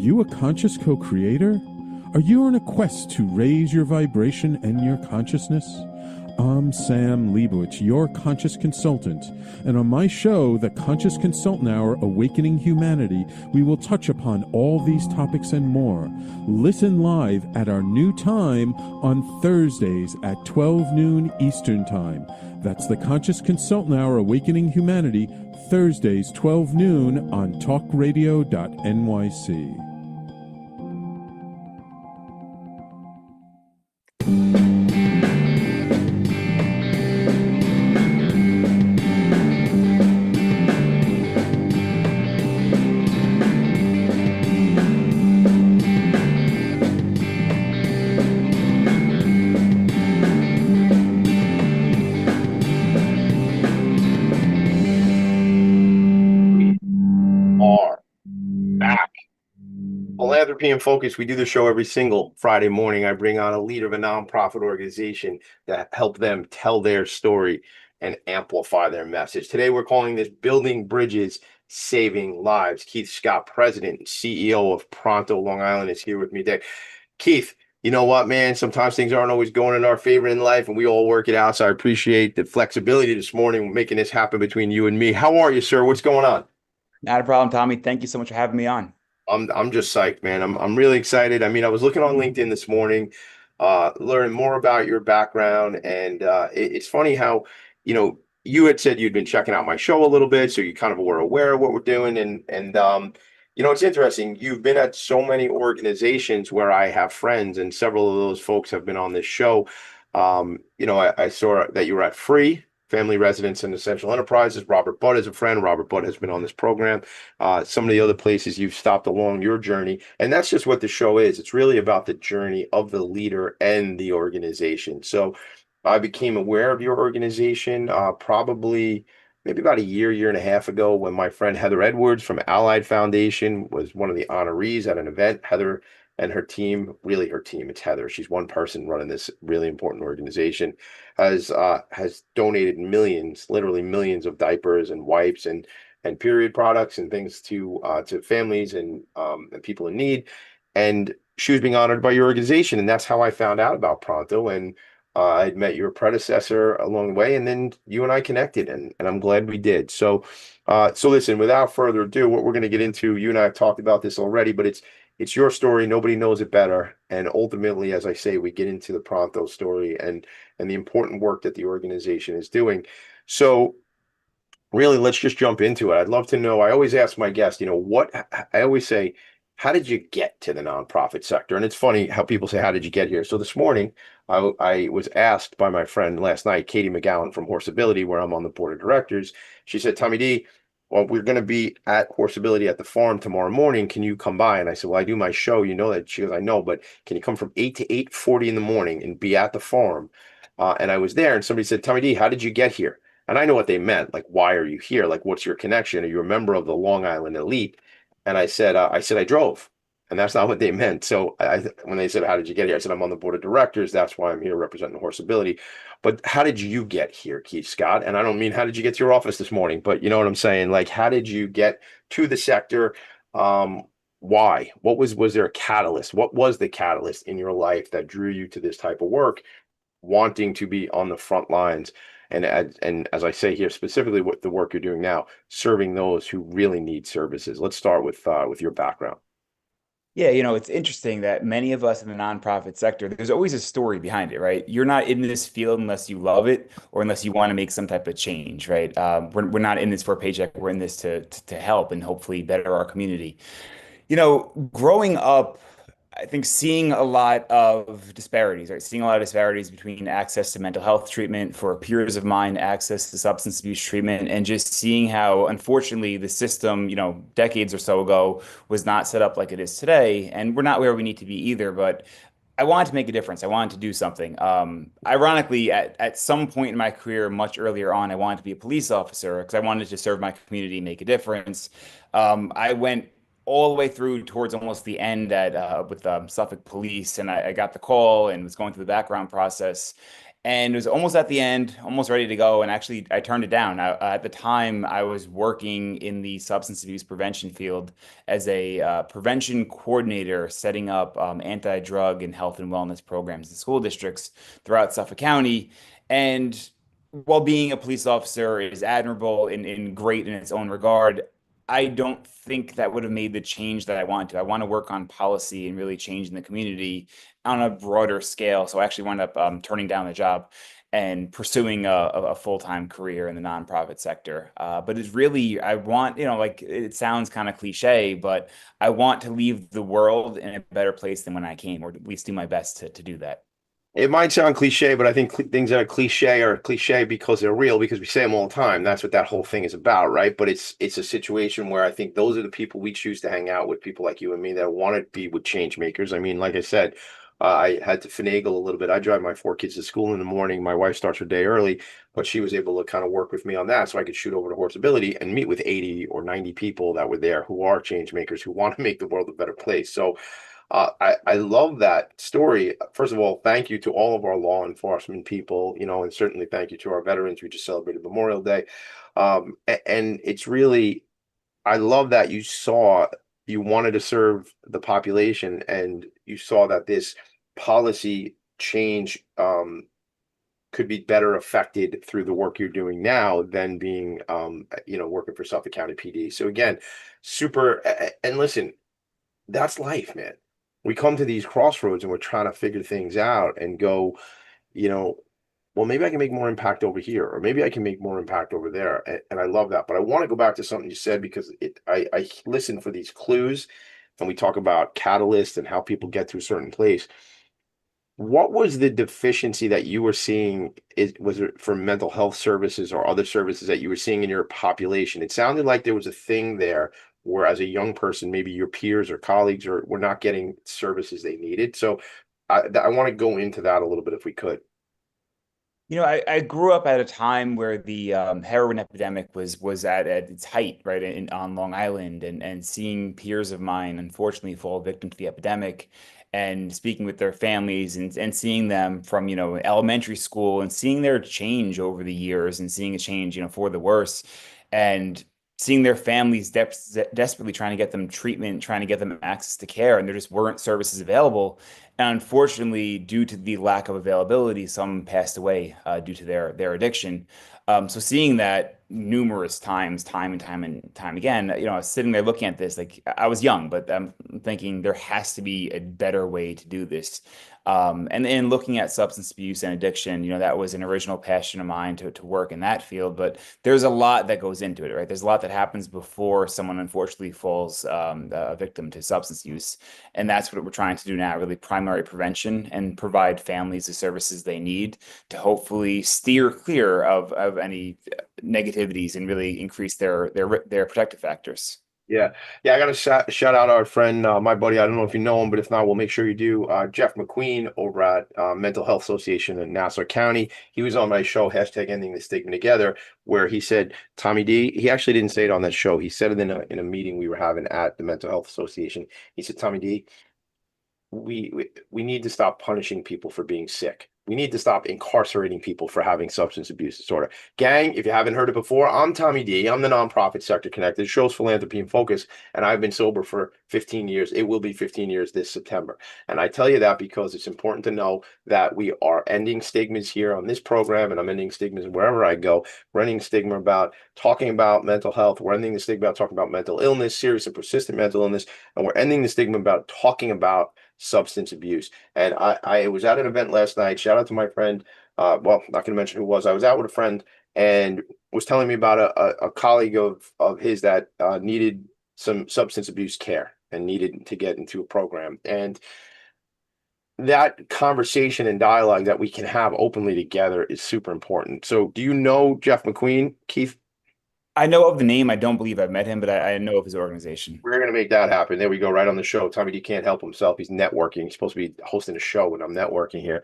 you a conscious co-creator? Are you on a quest to raise your vibration and your consciousness? I'm Sam Leibowitz, your conscious consultant, and on my show, The Conscious Consultant Hour Awakening Humanity, we will touch upon all these topics and more. Listen live at our new time on Thursdays at 12 noon Eastern Time. That's The Conscious Consultant Hour Awakening Humanity, Thursdays 12 noon on talkradio.nyc. Philanthropy and Focus. We do the show every single Friday morning. I bring on a leader of a nonprofit organization to help them tell their story and amplify their message. Today, we're calling this Building Bridges, Saving Lives. Keith Scott, President and CEO of Pronto, Long Island, is here with me today. Keith, you know what, man? Sometimes things aren't always going in our favor in life, and we all work it out. So I appreciate the flexibility this morning, making this happen between you and me. How are you, sir? What's going on? Not a problem, Tommy. Thank you so much for having me on. I'm just psyched, man. I'm really excited. I mean, I was looking on LinkedIn this morning, learning more about your background, and it's funny how, you had said you'd been checking out my show a little bit, so you kind of were aware of what we're doing, and it's interesting. You've been at so many organizations where I have friends, and several of those folks have been on this show. I saw that you were at Free Family Residence and Essential Enterprises. Robert Budd is a friend. Robert Budd has been on this program. Some of the other places you've stopped along your journey. And that's just what the show is. It's really about the journey of the leader and the organization. So I became aware of your organization probably maybe about a year and a half ago when my friend Heather Edwards from Allied Foundation was one of the honorees at an event. Heather and her team, really her team, it's Heather. She's one person running this really important organization, has donated millions, literally millions of diapers and wipes and period products and things to families and people in need. And she was being honored by your organization, and that's how I found out about Pronto. And I'd met your predecessor along the way, and then you and I connected, and I'm glad we did. So listen, without further ado, what we're going to get into, you and I have talked about this already, but it's your story. Nobody knows it better. And ultimately, as I say, we get into the Pronto story and the important work that the organization is doing. So really, let's just jump into it. I'd love to know, I always ask my guests, I always say, how did you get to the nonprofit sector? And it's funny how people say, how did you get here? So this morning, I was asked by my friend last night, Katie McGowan from Horseability, where I'm on the board of directors. She said, Tommy D, well, we're going to be at Horseability at the farm tomorrow morning. Can you come by? And I said, well, I do my show. You know that. She goes, I know, but can you come from 8 to 8:40 in the morning and be at the farm? And I was there, and somebody said, Tommy D, how did you get here? And I know what they meant. Like, why are you here? Like, what's your connection? Are you a member of the Long Island elite? And I said, I drove. And that's not what they meant. So when they said, how did you get here? I said, I'm on the board of directors. That's why I'm here representing Horseability. But how did you get here, Keith Scott? And I don't mean, how did you get to your office this morning? But you know what I'm saying? Like, how did you get to the sector? Why? Was there a catalyst? What was the catalyst in your life that drew you to this type of work, wanting to be on the front lines? And as I say here, specifically with the work you're doing now, serving those who really need services. Let's start with your background. Yeah, it's interesting that many of us in the nonprofit sector, there's always a story behind it, right? You're not in this field unless you love it or unless you want to make some type of change, right? We're not in this for a paycheck. We're in this to help and hopefully better our community. Growing up, I think seeing a lot of disparities, right? Seeing a lot of disparities between access to mental health treatment for peers of mine, access to substance abuse treatment, and just seeing how, unfortunately, the system, decades or so ago was not set up like it is today. And we're not where we need to be either, but I wanted to make a difference. I wanted to do something. Ironically, at some point in my career, much earlier on, I wanted to be a police officer because I wanted to serve my community, make a difference. I went all the way through towards almost the end with Suffolk Police, and I got the call and was going through the background process. and it was almost at the end, almost ready to go. And actually, I turned it down. At the time, I was working in the substance abuse prevention field as a prevention coordinator, setting up anti-drug and health and wellness programs in school districts throughout Suffolk County. And while being a police officer is admirable and great in its own regard, I don't think that would have made the change that I want to. I want to work on policy and really changing the community on a broader scale. So I actually wound up turning down the job and pursuing a full-time career in the nonprofit sector. But it's really, I want, like it sounds kind of cliche, but I want to leave the world in a better place than when I came, or at least do my best to do that. It might sound cliche, but I think things that are cliche because they're real, because we say them all the time. That's what that whole thing is about, right? But it's a situation where I think those are the people we choose to hang out with, people like you and me that want to be with change makers. I mean, like I said, I had to finagle a little bit. I drive my 4 kids to school in the morning. My wife starts her day early, but she was able to kind of work with me on that so I could shoot over to Horseability and meet with 80 or 90 people that were there who are change makers, who want to make the world a better place. So I love that story. First of all, thank you to all of our law enforcement people, and certainly thank you to our veterans. We just celebrated Memorial Day. And it's really, I love that you wanted to serve the population, and you saw that this policy change could be better affected through the work you're doing now than being, working for Suffolk County PD. So again, and listen, that's life, man. We come to these crossroads and we're trying to figure things out and go, you know, well, maybe I can make more impact over here, or maybe I can make more impact over there. And I love that. But I want to go back to something you said, because I listen for these clues, and we talk about catalysts and how people get to a certain place. What was the deficiency that you were seeing? Was it for mental health services or other services that you were seeing in your population? It sounded like there was a thing there where, as a young person, maybe your peers or colleagues were not getting services they needed. So I want to go into that a little bit if we could. I grew up at a time where the heroin epidemic was at its height, right, on Long Island, and seeing peers of mine unfortunately fall victim to the epidemic, and speaking with their families, and seeing them from, elementary school, and seeing their change over the years, and seeing a change, for the worse, and seeing their families desperately trying to get them treatment, trying to get them access to care, and there just weren't services available. And unfortunately, due to the lack of availability, some passed away due to their addiction. So seeing that numerous times, time and time again, I was sitting there looking at this, like I was young, but I'm thinking there has to be a better way to do this. And in looking at substance abuse and addiction, that was an original passion of mine to work in that field. But there's a lot that goes into it, right? There's a lot that happens before someone unfortunately falls a victim to substance use. And that's what we're trying to do now, really primary prevention, and provide families the services they need to hopefully steer clear of any negativities and really increase their protective factors. Yeah. Yeah. I got to shout out our friend, my buddy. I don't know if you know him, but if not, we'll make sure you do. Jeff McQueen over at Mental Health Association in Nassau County. He was on my show, hashtag Ending the Stigma Together, where he said, Tommy D, he actually didn't say it on that show. He said it in a meeting we were having at the Mental Health Association. He said, Tommy D, we need to stop punishing people for being sick. We need to stop incarcerating people for having substance abuse disorder. Gang, if you haven't heard it before, I'm Tommy D. I'm the nonprofit sector connected. It shows Philanthropy and Focus, and I've been sober for 15 years. It will be 15 years this September. And I tell you that because it's important to know that we are ending stigmas here on this program, and I'm ending stigmas wherever I go. We're ending stigma about talking about mental health. We're ending the stigma about talking about mental illness, serious and persistent mental illness, and we're ending the stigma about talking about substance abuse. And I was at an event last night. Shout out to my friend. Well, not going to mention who it was. I was out with a friend and was telling me about a colleague of his that needed some substance abuse care and needed to get into a program. And that conversation and dialogue that we can have openly together is super important. So do you know Jeff McQueen, Keith? I know of the name. I don't believe I've met him, but I know of his organization. We're going to make that happen. There we go, right on the show. Tommy D can't help himself. He's networking. He's supposed to be hosting a show when I'm networking here.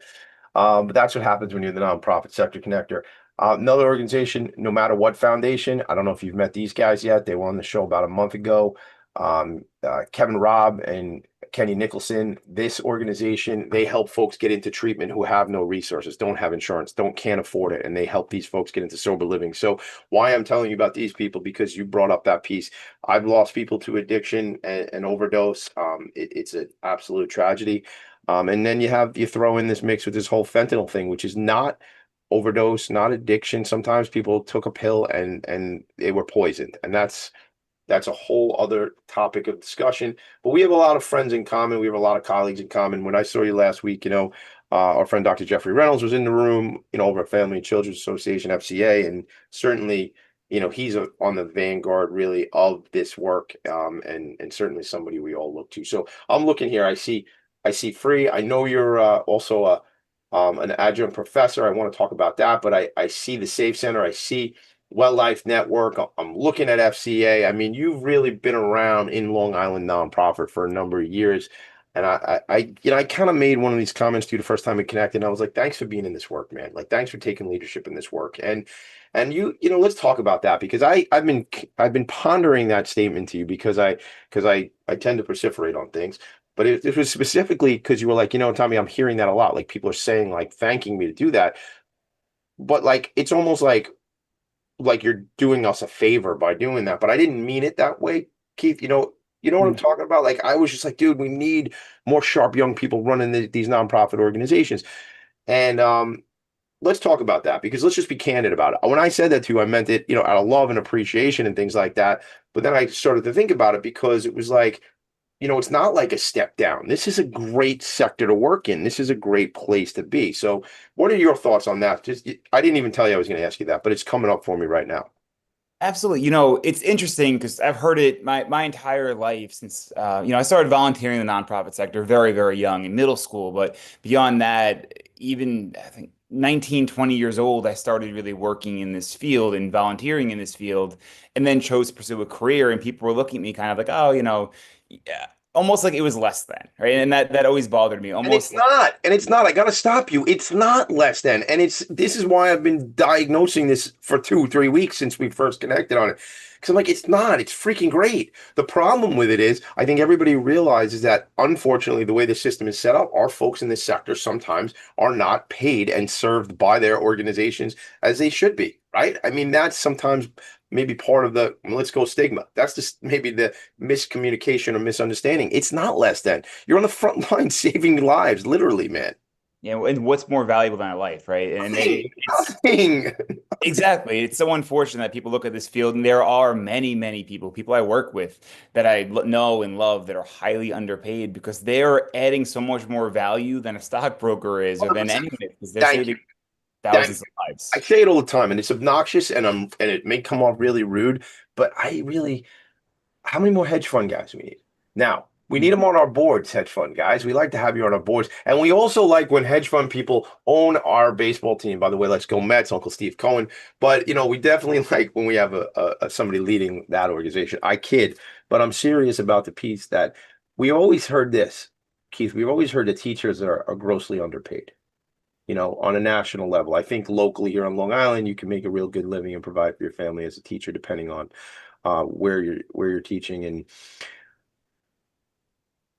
But that's what happens when you're the nonprofit sector connector. Another organization, No Matter What Foundation. I don't know if you've met these guys yet. They were on the show about a month ago. Kevin Robb and Kenny Nicholson, this organization, they help folks get into treatment who have no resources, don't have insurance, can't afford it, and they help these folks get into sober living. So why I'm telling you about these people, because you brought up that piece. I've lost people to addiction and overdose. It's an absolute tragedy. And then you throw in this mix with this whole fentanyl thing, which is not overdose, not addiction. Sometimes people took a pill and they were poisoned, and that's a whole other topic of discussion. But we have a lot of friends in common. We have a lot of colleagues in common. When I saw you last week, our friend Dr. Jeffrey Reynolds was in the room, over at Family and Children's Association, FCA, and certainly, he's on the vanguard really of this work, and certainly somebody we all look to. So I'm looking here. I see Free. I know you're also an adjunct professor. I want to talk about that, but I see the Safe Center. I see Well Life Network. I'm looking at FCA. I mean, you've really been around in Long Island nonprofit for a number of years. And I kind of made one of these comments to you the first time we connected. And I was like, thanks for being in this work, man. Like, thanks for taking leadership in this work. And let's talk about that, because I've been pondering that statement to you because I tend to proliferate on things. But it was specifically because you were like, Tommy, I'm hearing that a lot. Like, people are saying, like, thanking me to do that. But like, it's almost like you're doing us a favor by doing that. But I didn't mean it that way, Keith. You know what I'm talking about? Like, I was just like, dude, we need more sharp young people running these nonprofit organizations. And let's talk about that, because let's just be candid about it. When I said that to you, I meant it, out of love and appreciation and things like that. But then I started to think about it, because it was like, it's not like a step down. This is a great sector to work in. This is a great place to be. So what are your thoughts on that? I didn't even tell you I was going to ask you that, but it's coming up for me right now. Absolutely. It's interesting because I've heard it my entire life since, I started volunteering in the nonprofit sector very, very young in middle school. But beyond that, even I think 19, 20 years old, I started really working in this field and volunteering in this field, and then chose to pursue a career. And people were looking at me kind of like, oh, yeah, almost like it was less than, right? And that always bothered me. And it's Almost like, not. And it's not. I got to stop you. It's not less than. And this is why I've been diagnosing this for 2, 3 weeks since we first connected on it. Because I'm like, it's not. It's freaking great. The problem with it is, I think everybody realizes that, unfortunately, the way the system is set up, our folks in this sector sometimes are not paid and served by their organizations as they should be, right? I mean, that's sometimes maybe part of the, let's go, stigma. That's just maybe the miscommunication or misunderstanding. It's not less than. You're on the front line saving lives, literally, man. and what's more valuable than a life, right? And Nothing. it's Nothing. exactly. It's so unfortunate that people look at this field, and there are many, many people I work with that know and love that are highly underpaid because they're adding so much more value than a stockbroker is, or than 100%. anyone is, because they're Thank you. saving Thank thousands of I lives. say it all the time, and it's obnoxious, and it may come off really rude, but how many more hedge fund guys we need? Now, we need them on our boards, hedge fund guys. We like to have you on our boards. And we also like when hedge fund people own our baseball team. By the way, let's go Mets, Uncle Steve Cohen. But, we definitely like when we have somebody leading that organization. I kid, but I'm serious about the piece that we always heard this, Keith. We've always heard that teachers are grossly underpaid, on a national level. I think locally here on Long Island, you can make a real good living and provide for your family as a teacher, depending on where you're teaching. And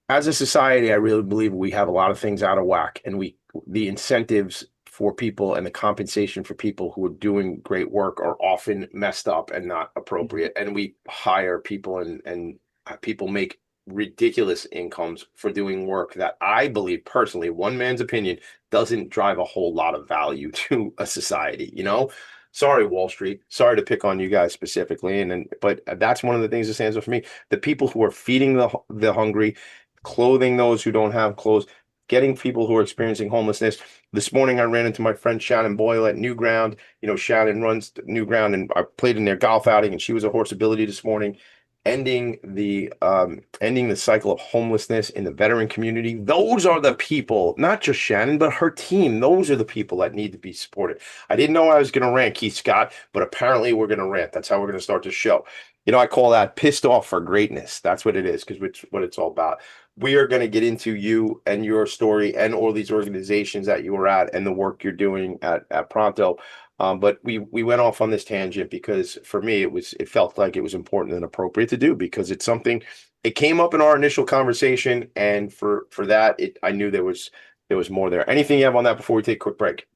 as a society, I really believe we have a lot of things out of whack, and the incentives for people and the compensation for people who are doing great work are often messed up and not appropriate. And we hire people, and people make ridiculous incomes for doing work that I believe personally, one man's opinion, doesn't drive a whole lot of value to a society. Sorry, Wall Street. Sorry to pick on you guys specifically, but that's one of the things that stands out for me. The people who are feeding the hungry, clothing those who don't have clothes, getting people who are experiencing homelessness. This morning, I ran into my friend Shannon Boyle at New Ground. Shannon runs New Ground, and I played in their golf outing, and she was a horse ability this morning, ending the cycle of homelessness in the veteran community. Those are the people, not just Shannon, but her team. Those are the people that need to be supported. I didn't know I was going to rant, Keith Scott, but apparently we're going to rant. That's how we're going to start the show. I call that pissed off for greatness. That's what it is, because it's what it's all about. We are going to get into you and your story and all these organizations that you were at and the work you're doing at Pronto. But we went off on this tangent because for me, it felt like it was important and appropriate to do, because it's something it came up in our initial conversation, and for that, I knew there was more there. Anything you have on that before we take a quick break?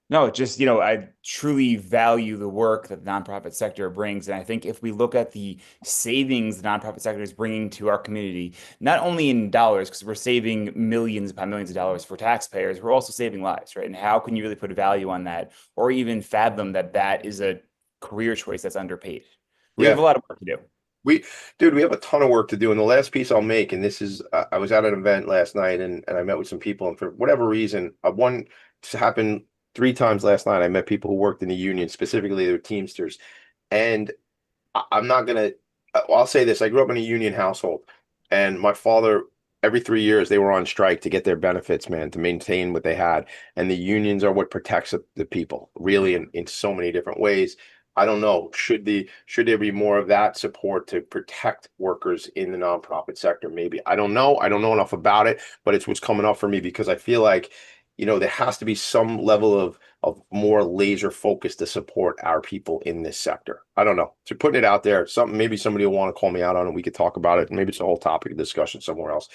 No, just, I truly value the work that the nonprofit sector brings. And I think if we look at the savings the nonprofit sector is bringing to our community, not only in dollars, because we're saving millions upon millions of dollars for taxpayers, we're also saving lives, right? And how can you really put a value on that or even fathom that that is a career choice that's underpaid? We have Yeah. a lot of work to do. Dude, we have a ton of work to do. And the last piece I'll make, and this is, I was at an event last night, and I met with some people, and for whatever reason, one happened 3 times last night. I met people who worked in the union, specifically they were Teamsters. And I'm not gonna, I'll say this. I grew up in a union household, and my father, every 3 years, they were on strike to get their benefits, man, to maintain what they had. And the unions are what protects the people, really, in so many different ways. I don't know. Should there be more of that support to protect workers in the nonprofit sector? Maybe. I don't know. I don't know enough about it, but it's what's coming up for me because I feel like, there has to be some level of more laser focus to support our people in this sector. I don't know. So putting it out there, something maybe somebody will want to call me out on it. We could talk about it. Maybe it's a whole topic of discussion somewhere else.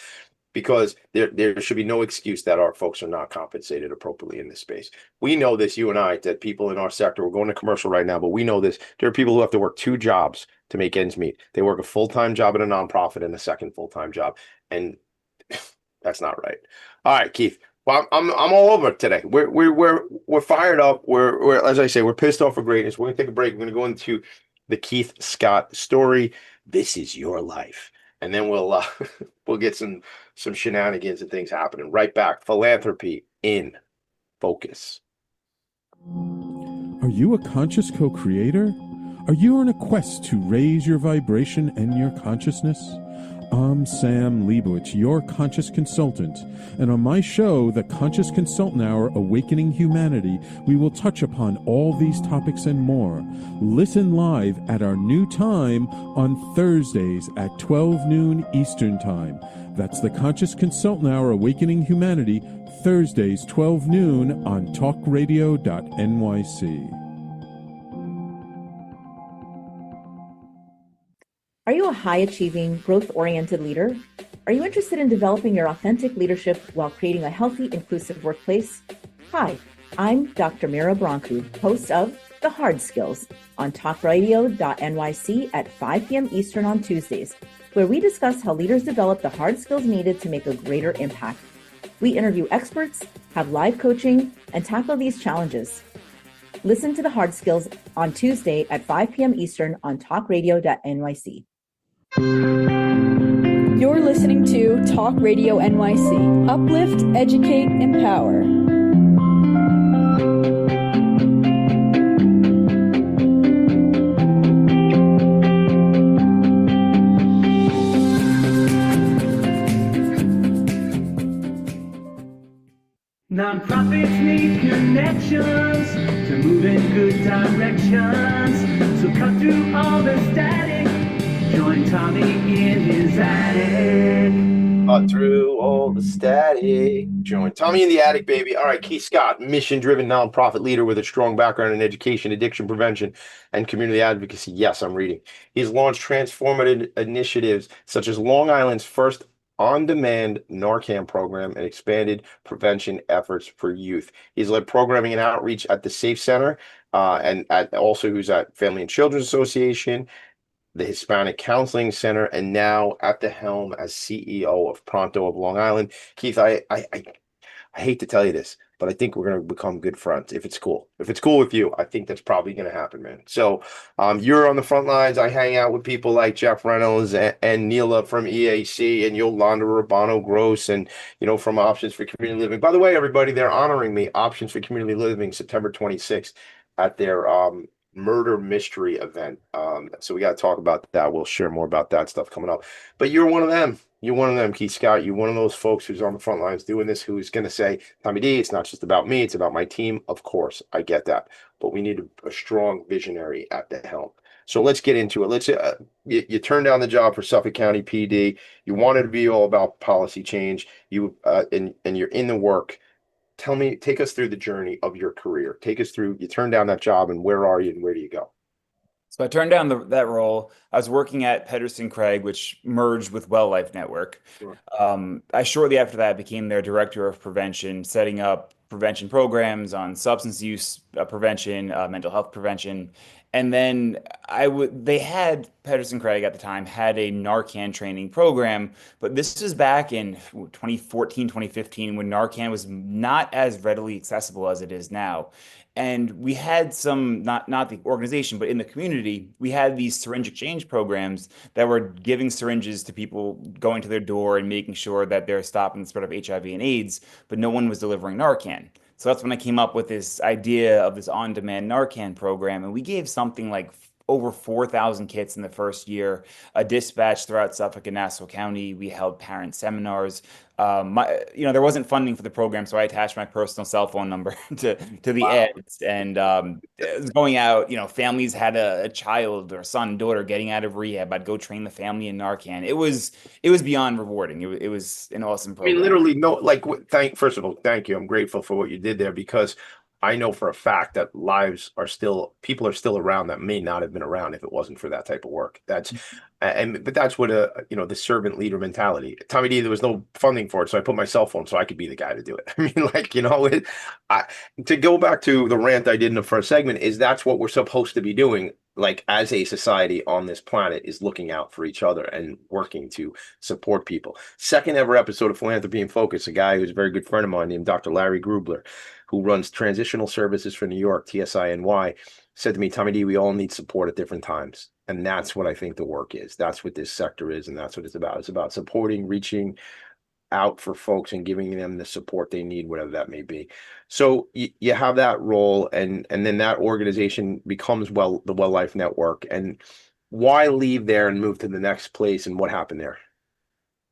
Because there should be no excuse that our folks are not compensated appropriately in this space. We know this, you and I, that people in our sector, we're going to commercial right now, but we know this. There are people who have to work 2 jobs to make ends meet. They work a full-time job at a nonprofit and a second full-time job. And that's not right. All right, Keith. Well, I'm all over it today. We're fired up. We're as I say, we're pissed off for greatness. We're gonna take a break. We're gonna go into the Keith Scott story. This is your life, and then we'll get some shenanigans and things happening. Right back. Philanthropy in Focus. Are you a conscious co-creator? Are you on a quest to raise your vibration and your consciousness? I'm Sam Leibowitz, your conscious consultant, and on my show, The Conscious Consultant Hour Awakening Humanity, we will touch upon all these topics and more. Listen live at our new time on Thursdays at 12 noon Eastern Time. That's The Conscious Consultant Hour Awakening Humanity, Thursdays 12 noon on talkradio.nyc. Are you a high-achieving, growth-oriented leader? Are you interested in developing your authentic leadership while creating a healthy, inclusive workplace? Hi, I'm Dr. Mira Brancu, host of The Hard Skills on talkradio.nyc at 5 p.m. Eastern on Tuesdays, where we discuss how leaders develop the hard skills needed to make a greater impact. We interview experts, have live coaching, and tackle these challenges. Listen to The Hard Skills on Tuesday at 5 p.m. Eastern on talkradio.nyc. You're listening to Talk Radio NYC. Uplift, educate, empower. Nonprofits need connections to move in good directions. So cut through all the static. Join Tommy in his attic. Cut through all the static. Join Tommy in the attic, baby. All right, Keith Scott, mission-driven nonprofit leader with a strong background in education, addiction prevention, and community advocacy. Yes, I'm reading. He's launched transformative initiatives such as Long Island's first on-demand Narcan program and expanded prevention efforts for youth. He's led programming and outreach at the Safe Center, and also who's at Family and Children's Association, the Hispanic Counseling Center, and now at the helm as CEO of Pronto of Long Island. Keith, I hate to tell you this, but I think we're going to become good friends if it's cool. If it's cool with you, I think that's probably going to happen, man. So you're on the front lines. I hang out with people like Jeff Reynolds and Neela from EAC and Yolanda Urbano Gross and, from Options for Community Living. By the way, everybody, they're honoring me, Options for Community Living, September 26th at their murder mystery event. So we got to talk about that. We'll share more about that stuff coming up. But you're one of them. You're one of them, Keith Scott. You're one of those folks who's on the front lines doing this, who's going to say, Tommy D, it's not just about me, it's about my team. Of course, I get that. But we need a strong visionary at the helm. So let's get into it. Let's say you turned down the job for Suffolk County PD. You wanted to be all about policy change. And you're in the work. Take us through the journey of your career. Take us through, you turned down that job and where are you and where do you go? So I turned down that role. I was working at Pedersen Craig, which merged with Well Life Network. Sure. I shortly after that became their director of prevention, setting up prevention programs on substance use prevention, mental health prevention. And then they had Pedersen Craig at the time had a Narcan training program, but this was back in 2014, 2015 when Narcan was not as readily accessible as it is now. And we had some, not the organization, but in the community, we had these syringe exchange programs that were giving syringes to people going to their door and making sure that they're stopping the spread of HIV and AIDS, but no one was delivering Narcan. So that's when I came up with this idea of this on-demand Narcan program, and we gave something like over 4,000 kits in the first year, a dispatch throughout Suffolk and Nassau County. We held parent seminars. There wasn't funding for the program, so I attached my personal cell phone number to the Wow. ads, and it was going out. Families had a child or son, daughter getting out of rehab. I'd go train the family in Narcan. It was beyond rewarding. It was an awesome I mean, program. literally, no, like, first of all, thank you. I'm grateful for what you did there because I know for a fact that people are still around that may not have been around if it wasn't for that type of work. But that's what the servant leader mentality. Tommy D, there was no funding for it, so I put my cell phone so I could be the guy to do it. I mean, like, I, to go back to the rant I did in the first segment is that's what we're supposed to be doing. Like as a society on this planet is looking out for each other and working to support people. Second ever episode of Philanthropy and Focus, a guy who's a very good friend of mine named Dr. Larry Grubler, who runs transitional services for New York, TSINY, said to me, Tommy D, we all need support at different times. And that's what I think the work is. That's what this sector is. And that's what it's about. It's about supporting, reaching out for folks and giving them the support they need, whatever that may be. So you have that role, and then that organization becomes the Well Life Network. And why leave there and move to the next place? And what happened there?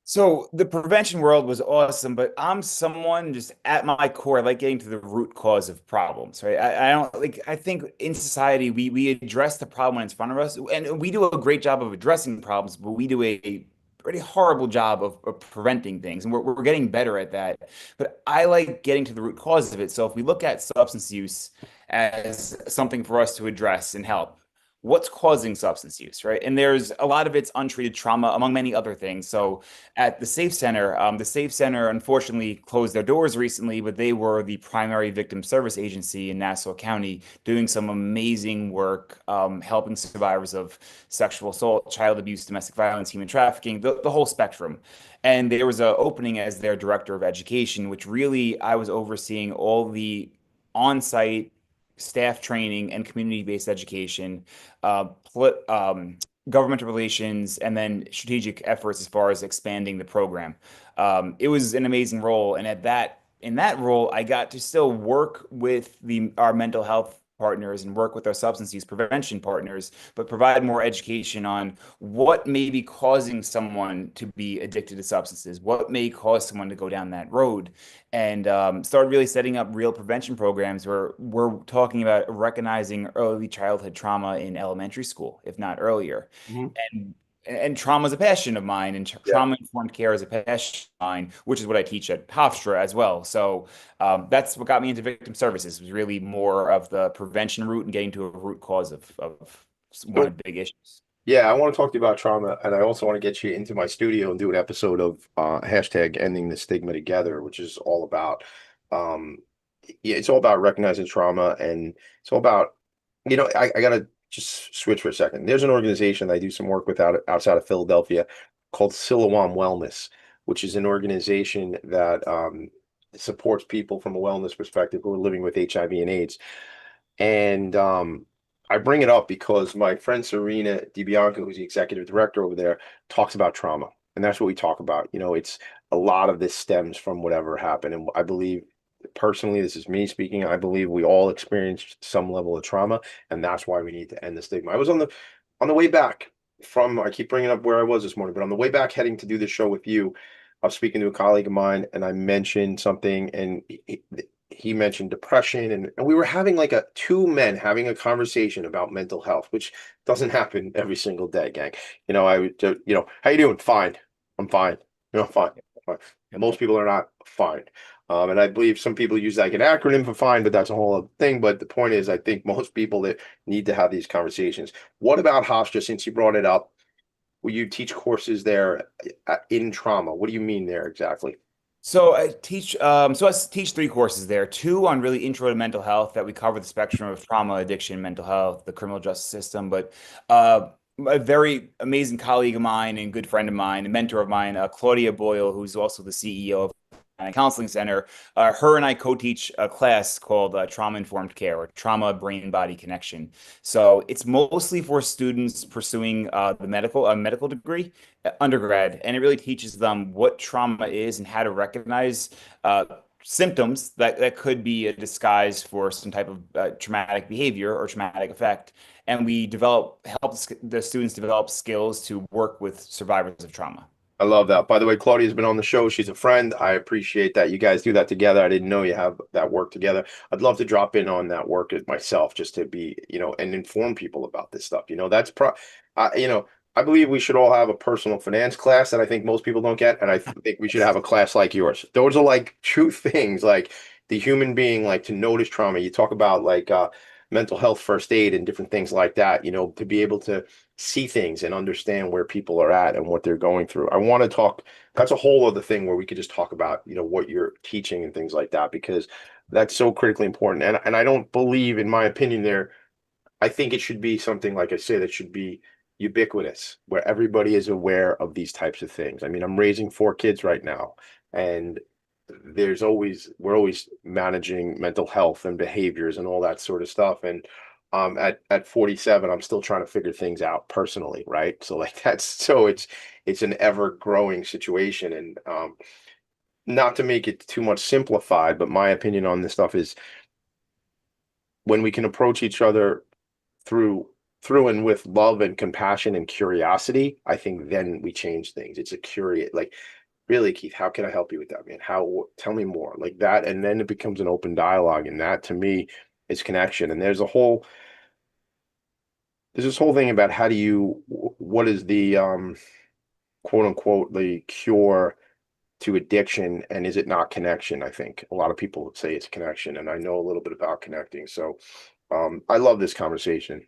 So the prevention world was awesome, but I'm someone just at my core, I like getting to the root cause of problems, right? I don't like, I think in society, we address the problem when it's in front of us, and we do a great job of addressing problems, but we do a pretty horrible job of preventing things, and we're getting better at that. But I like getting to the root cause of it. So if we look at substance use as something for us to address and help, what's causing substance use, right? And there's a lot of it's untreated trauma, among many other things. So at the Safe Center unfortunately closed their doors recently, but they were the primary victim service agency in Nassau County, doing some amazing work, helping survivors of sexual assault, child abuse, domestic violence, human trafficking, the whole spectrum. And there was an opening as their director of education, which really I was overseeing all the on-site staff training and community-based education, governmental relations, and then strategic efforts as far as expanding the program. It was an amazing role, and in that role, I got to still work with our mental health partners and work with our substance use prevention partners, but provide more education on what may be causing someone to be addicted to substances, what may cause someone to go down that road, and started really setting up real prevention programs where we're talking about recognizing early childhood trauma in elementary school, if not earlier. Mhm. And trauma is a passion of mine, and Yeah. trauma-informed care is a passion of mine, which is what I teach at Hofstra as well. So that's what got me into victim services, was really more of the prevention route and getting to a root cause of one of the big issues. Yeah, I want to talk to you about trauma, and I also want to get you into my studio and do an episode of hashtag ending the stigma together, which is all about it's all about recognizing trauma, and it's all about I gotta just switch for a second. There's an organization that I do some work with outside of Philadelphia called Siloam Wellness, which is an organization that supports people from a wellness perspective who are living with HIV and AIDS. And I bring it up because my friend Serena DiBianco, who's the executive director over there, talks about trauma. And that's what we talk about. It's a lot of this stems from whatever happened. And I believe personally, this is me speaking, I believe we all experienced some level of trauma, and that's why we need to end the stigma. I was on the way back I keep bringing up where I was this morning, but on the way back heading to do this show with you, I was speaking to a colleague of mine, and I mentioned something, and he mentioned depression, and we were having like two men having a conversation about mental health, which doesn't happen every single day, gang. I would, how you doing? Fine. I'm fine. Fine. Fine. Most people are not fine. And I believe some people use like an acronym for FIND, but that's a whole other thing. But the point is, I think most people that need to have these conversations. What about Hofstra, since you brought it up? Will you teach courses there in trauma? What do you mean there exactly? So I teach three courses there, two on really intro to mental health that we cover the spectrum of trauma, addiction, mental health, the criminal justice system. But a very amazing colleague of mine and good friend of mine, a mentor of mine, Claudia Boyle, who's also the CEO of a counseling center, her and I co-teach a class called Trauma Informed Care, or Trauma Brain Body Connection. So it's mostly for students pursuing the medical degree, undergrad, and it really teaches them what trauma is and how to recognize symptoms that could be a disguise for some type of traumatic behavior or traumatic effect. And we help the students develop skills to work with survivors of trauma. I love that. By the way, Claudia's been on the show. She's a friend. I appreciate that you guys do that together. I didn't know you have that work together. I'd love to drop in on that work myself, just to be, and inform people about this stuff. I believe we should all have a personal finance class that I think most people don't get, and I think we should have a class like yours. Those are like true things, like the human being, like to notice trauma. You talk about like mental health first aid and different things like that, to be able to see things and understand where people are at and what they're going through. I want to talk, that's a whole other thing where we could just talk about, what you're teaching and things like that, because that's so critically important. And I don't believe, in my opinion, I think it should be something, like I say, that should be ubiquitous, where everybody is aware of these types of things. I mean, I'm raising 4 kids right now, and we're always managing mental health and behaviors and all that sort of stuff. And at 47, I'm still trying to figure things out personally, right? So like it's an ever growing situation. And not to make it too much simplified, but my opinion on this stuff is, when we can approach each other through and with love and compassion and curiosity, I think then we change things. It's a curious, like, really, Keith, how can I help you with that, man? Tell me more, like that. And then it becomes an open dialogue. And that, to me, is connection. And there's this whole thing about what is the quote unquote, the cure to addiction, and is it not connection? I think a lot of people say it's connection, and I know a little bit about connecting. So I love this conversation.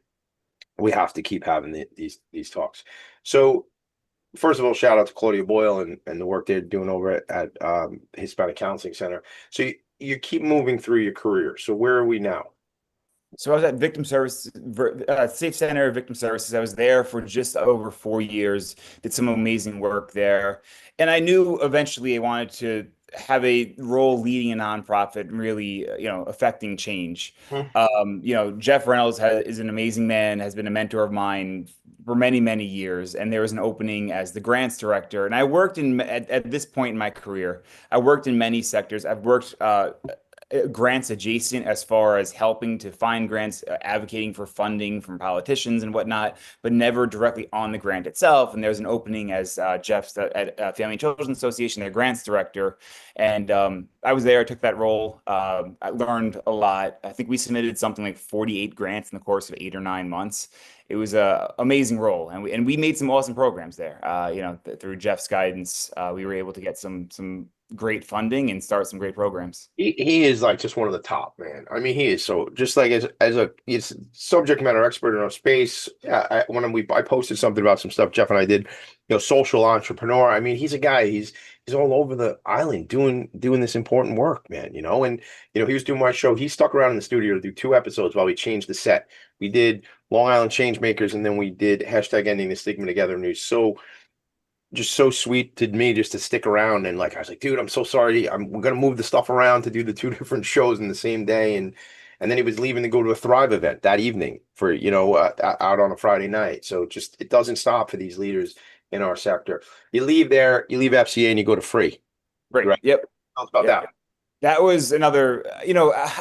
We have to keep having these talks. So first of all, shout out to Claudia Boyle and the work they're doing over at Hispanic Counseling Center. So you keep moving through your career. So where are we now? So I was at Victim Services, Safe Center Victim Services. I was there for just over 4 years, did some amazing work there. And I knew eventually I wanted to have a role leading a nonprofit and really, affecting change. Jeff Reynolds is an amazing man, has been a mentor of mine for many, many years. And there was an opening as the grants director. And I worked at this point in my career, I worked in many sectors. I've worked grants adjacent, as far as helping to find grants, advocating for funding from politicians and whatnot, but never directly on the grant itself. And there's an opening as Jeff's at Family and Children's Association, their grants director. And I was there, I took that role. I learned a lot. I think we submitted something like 48 grants in the course of 8 or 9 months. It was an amazing role, and we made some awesome programs there. Through Jeff's guidance, we were able to get some great funding and start some great programs. He is like just one of the top, man. I mean, he is so, just like he's subject matter expert in our space. I posted something about some stuff Jeff and I did, social entrepreneur. I mean, he's a guy. He's all over the island doing this important work, man. And he was doing my show. He stuck around in the studio to do 2 episodes while we changed the set. We did Long Island Changemakers, and then we did #Ending the Stigma Together. And he was just so sweet to me just to stick around. And like, I was like, dude, I'm so sorry. We're going to move the stuff around to do the 2 different shows in the same day. And then he was leaving to go to a Thrive event that evening for, out on a Friday night. So just, it doesn't stop for these leaders in our sector. You leave there, you leave FCA and you go to Free. Right. Yep. Tell us about that. That was another,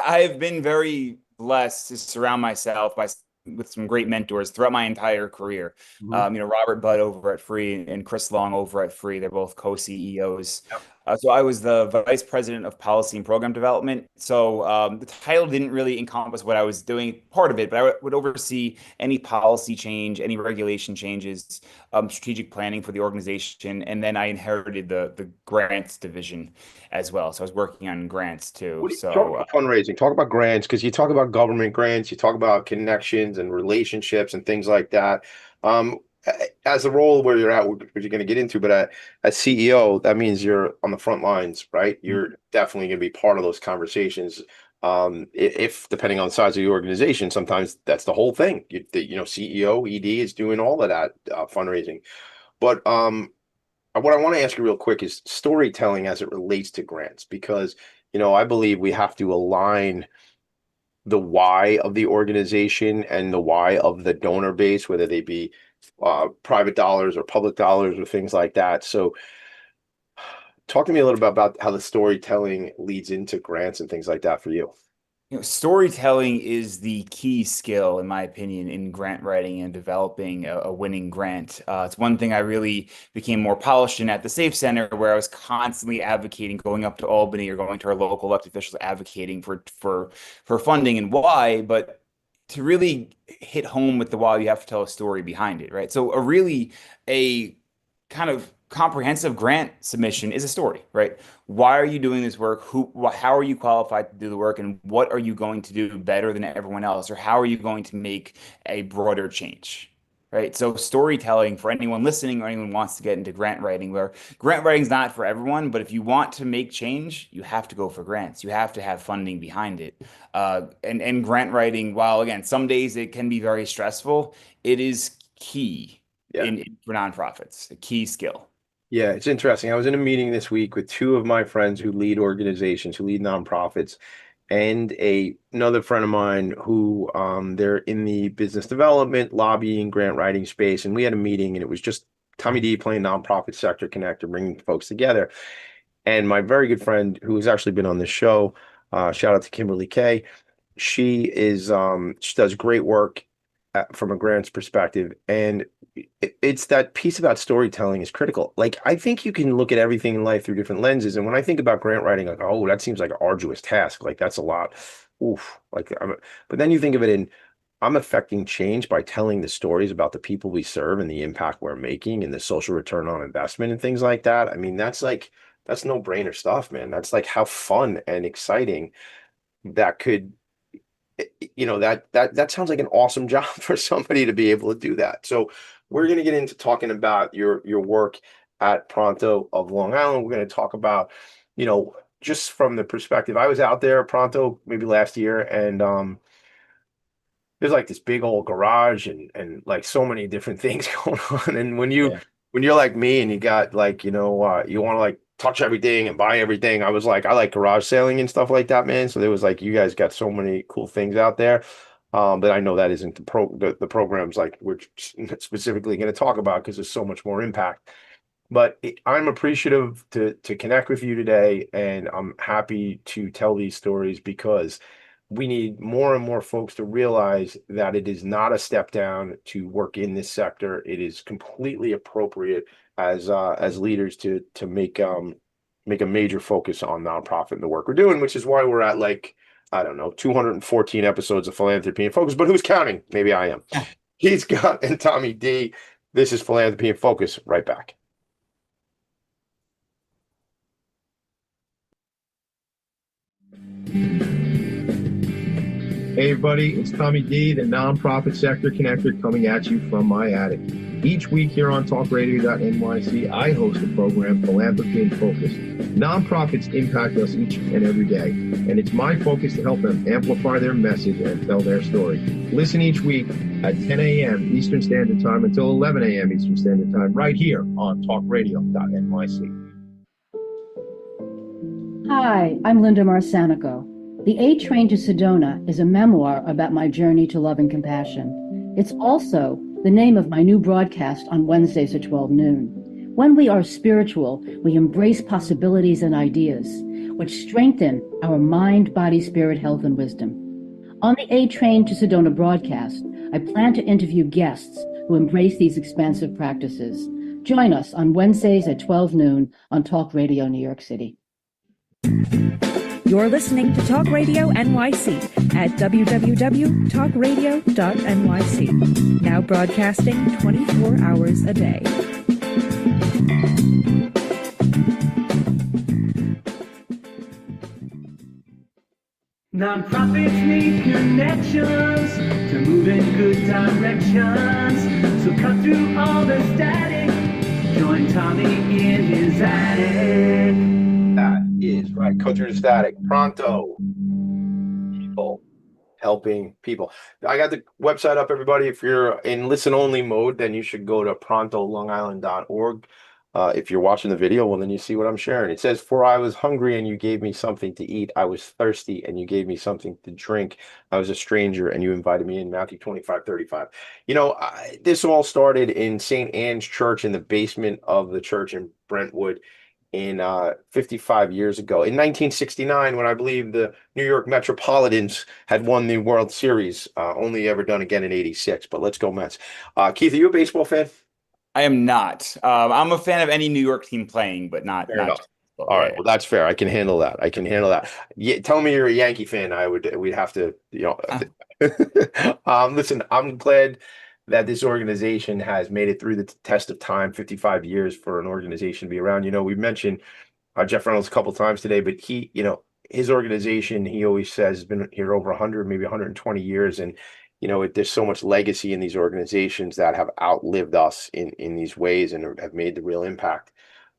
I've been very blessed to surround myself with some great mentors throughout my entire career. Mm-hmm. Robert Budd over at Free and Chris Long over at Free. They're both co-CEOs. Yep. So I was the vice president of policy and program development. So the title didn't really encompass what I was doing, part of it, but I would oversee any policy change, any regulation changes, strategic planning for the organization, and then I inherited the grants division as well. So I was working on grants too. What do you talk So about fundraising? Talk about grants, because you talk about government grants, you talk about connections and relationships and things like that. Um, as a role where you're at, which you're going to get into, but as CEO, that means you're on the front lines, right? You're definitely going to be part of those conversations. If depending on the size of the organization, sometimes that's the whole thing. CEO, ED is doing all of that fundraising. But what I want to ask you real quick is storytelling as it relates to grants, because I believe we have to align the why of the organization and the why of the donor base, whether they be private dollars or public dollars or things like that. So talk to me a little bit about how the storytelling leads into grants and things like that for you. Storytelling is the key skill, in my opinion, in grant writing and developing a winning grant. It's one thing I really became more polished in at the Safe Center, where I was constantly advocating, going up to Albany or going to our local elected officials, advocating for funding and why. But to really hit home with the why, you have to tell a story behind it, right? So a kind of comprehensive grant submission is a story, right? Why are you doing this work? How are you qualified to do the work? And what are you going to do better than everyone else? Or how are you going to make a broader change? Right. So storytelling for anyone listening or anyone who wants to get into grant writing, where grant writing is not for everyone, but if you want to make change, you have to go for grants. You have to have funding behind it. And grant writing, while again, some days it can be very stressful, it is key for nonprofits, a key skill. Yeah, it's interesting. I was in a meeting this week with two of my friends who lead organizations, who lead nonprofits, and another friend of mine who they're in the business development, lobbying, grant writing space. And we had a meeting, and it was just Tommy D playing nonprofit sector connector, bringing folks together. And my very good friend, who has actually been on this show, shout out to Kimberly Kay. She does great work from a grants perspective, and it's that piece about storytelling is critical. Like, I think you can look at everything in life through different lenses, and when I think about grant writing, like, oh, that seems like an arduous task, like that's a lot. Oof. But then you think of it in, I'm affecting change by telling the stories about the people we serve and the impact we're making and the social return on investment and things like that. I mean, that's no-brainer stuff, man. That's like how fun and exciting that could, that sounds like an awesome job for somebody to be able to do that. So we're going to get into talking about your work at Pronto of Long Island. We're going to talk about, just from the perspective, I was out there at Pronto maybe last year, and there's like this big old garage and like so many different things going on. And when you're like me and you got like, you want to like touch everything and buy everything, I was like, I like garage selling and stuff like that, man. So there was like, you guys got so many cool things out there. But I know that isn't the programs like we're specifically going to talk about, because there's so much more impact. But I'm appreciative to connect with you today, and I'm happy to tell these stories, because we need more and more folks to realize that it is not a step down to work in this sector. It is completely appropriate as leaders to make a major focus on nonprofit and the work we're doing, which is why we're at, like, I don't know, 214 episodes of Philanthropy and Focus, but who's counting? Maybe I am. He's got, and Tommy D. This is Philanthropy and Focus. Right back. Hey everybody, it's Tommy D, the nonprofit sector connector, coming at you from my attic. Each week here on talkradio.nyc, I host the program Philanthropy and Focus. Nonprofits impact us each and every day, and it's my focus to help them amplify their message and tell their story. Listen each week at 10 a.m. Eastern Standard Time until 11 a.m. Eastern Standard Time, right here on talkradio.nyc. Hi, I'm Linda Marsanico. The A Train to Sedona is a memoir about my journey to love and compassion. It's also the name of my new broadcast on Wednesdays at 12 noon. When we are spiritual, we embrace possibilities and ideas, which strengthen our mind, body, spirit, health, and wisdom. On the A Train to Sedona broadcast, I plan to interview guests who embrace these expansive practices, Join us on Wednesdays at 12 noon on Talk Radio New York City. You're listening to Talk Radio NYC at www.talkradio.nyc. Now broadcasting 24 hours a day. Nonprofits need connections to move in good directions. So cut through all the static. Join Tommy in his attic. That is right. Cut through the static. Pronto. People. Helping people. I got the website up, everybody. If you're in listen-only mode, then you should go to prontolongisland.org. If you're watching the video, well, then you see what I'm sharing. It says, "For I was hungry and you gave me something to eat. I was thirsty and you gave me something to drink. I was a stranger and you invited me in." Matthew 25:35. You know, this all started in St. Anne's Church in the basement of the church in Brentwood in 55 years ago. In 1969, when I believe the New York Metropolitans had won the World Series, only ever done again in 86. But let's go Mets. Keith, are you a baseball fan? I am not. I'm a fan of any New York team playing, but not. Fair not enough. just- All right, well, that's fair. I can handle that. I can handle that. Yeah, tell me you're a Yankee fan. We'd have to, listen, I'm glad that this organization has made it through the test of time, 55 years for an organization to be around. You know, we mentioned Jeff Reynolds a couple times today, but his organization, he always says, has been here over 100, maybe 120 years. And, there's so much legacy in these organizations that have outlived us in these ways and have made the real impact.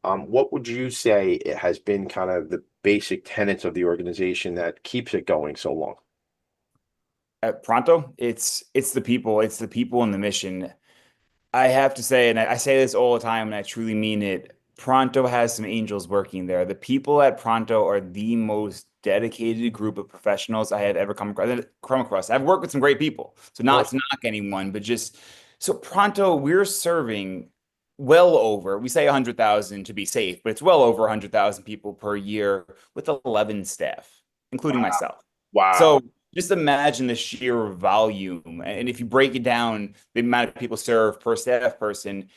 What would you say it has been kind of the basic tenets of the organization that keeps it going so long? At Pronto, it's the people. It's the people and the mission. I have to say, and I say this all the time, and I truly mean it, Pronto has some angels working there. The people at Pronto are the most dedicated group of professionals I have ever come across. I've worked with some great people, so not to knock anyone, but so Pronto, we're serving well over, we say 100,000 to be safe, but it's well over 100,000 people per year with 11 staff, including myself. Wow. So just imagine the sheer volume. And if you break it down, the amount of people served per staff person,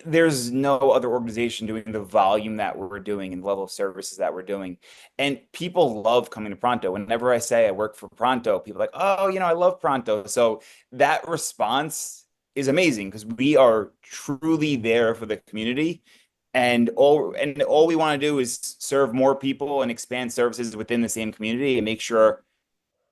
there's no other organization doing the volume that we're doing and the level of services that we're doing. And people love coming to Pronto. Whenever I say I work for Pronto, people are like, "Oh, I love Pronto." So that response is amazing because we are truly there for the community. And all we want to do is serve more people and expand services within the same community and make sure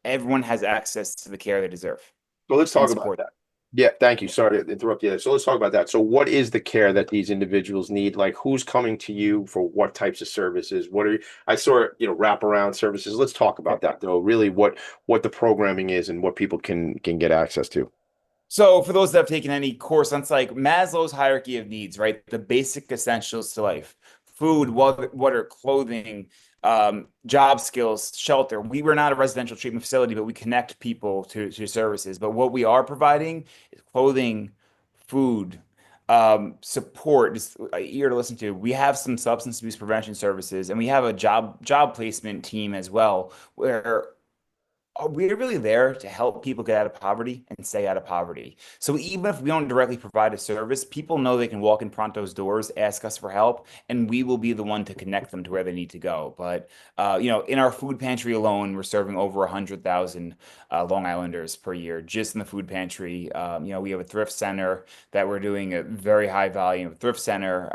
everyone has access to the care they deserve. So let's talk about that. Yeah, thank you. Sorry to interrupt you. So let's talk about that. So what is the care that these individuals need? Like, who's coming to you for what types of services? I saw, wraparound services. Let's talk about that though. Really what the programming is and what people can get access to. So for those that have taken any course, that's like Maslow's hierarchy of needs, right? The basic essentials to life: food, water, clothing, job skills, shelter. We were not a residential treatment facility, but we connect people to services. But what we are providing is clothing, food, support, just an ear to listen to. We have some substance abuse prevention services, and we have a job placement team as well, where we're really there to help people get out of poverty and stay out of poverty. So even if we don't directly provide a service, people know they can walk in Pronto's doors, ask us for help, and we will be the one to connect them to where they need to go. But in our food pantry alone, we're serving over 100,000 Long Islanders per year just in the food pantry. We have a thrift center that we're doing a very high volume thrift center.